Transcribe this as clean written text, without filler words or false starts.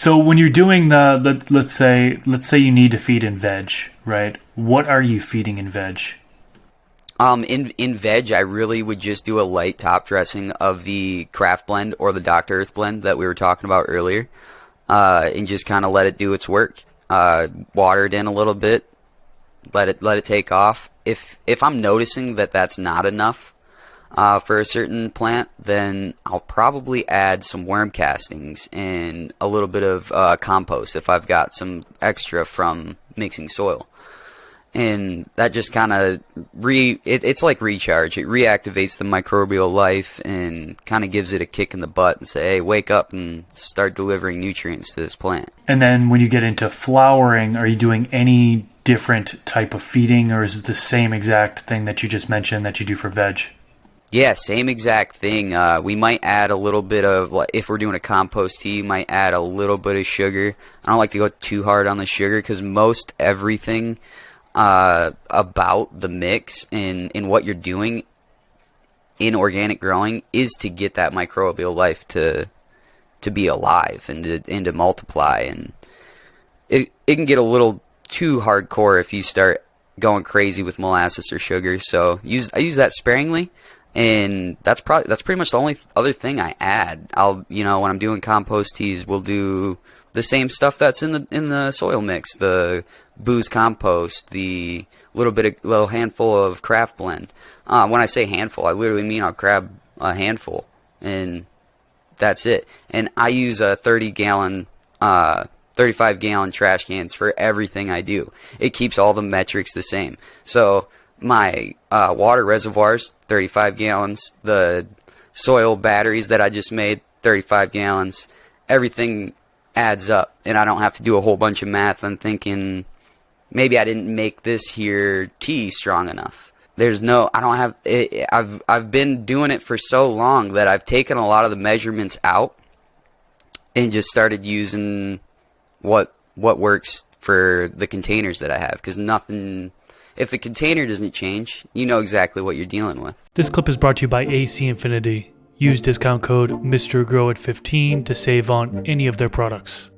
So when you're doing let's say you need to feed in veg, right? What are you feeding in veg? In veg, I really would just do a light top dressing of the craft blend or the Dr. Earth blend that we were talking about earlier, and just kind of let it do its work. Water it in a little bit, let it take off. If I'm noticing that that's not enough for a certain plant, then I'll probably add some worm castings and a little bit of compost if I've got some extra from mixing soil. And that just kind of it's like recharge. It reactivates the microbial life and kind of gives it a kick in the butt and say, hey, wake up and start delivering nutrients to this plant. And then when you get into flowering, are you doing any different type of feeding, or is it the same exact thing that you just mentioned that you do for veg? Yeah, same exact thing. We might add a little bit of, if we're doing a compost tea, might add a little bit of sugar. I don't like to go too hard on the sugar because most everything about the mix and what you're doing in organic growing is to get that microbial life to be alive and to multiply. And it can get a little too hardcore if you start going crazy with molasses or sugar. So I use that sparingly, and that's pretty much the only other thing I add. When I'm doing compost teas, we'll do the same stuff that's in the soil mix, the booze compost, the little handful of craft blend. When I say handful, I literally mean I'll grab a handful, and that's it. And I use a 35-gallon trash cans for everything I do. It keeps all the metrics the same. So my water reservoirs, 35 gallons. The soil batteries that I just made, 35 gallons. Everything adds up, and I don't have to do a whole bunch of math and thinking, maybe I didn't make this here tea strong enough. I've been doing it for so long that I've taken a lot of the measurements out and just started using what works for the containers that I have, because if the container doesn't change, you know exactly what you're dealing with. This clip is brought to you by AC Infinity. Use discount code MrGrow15 to save on any of their products.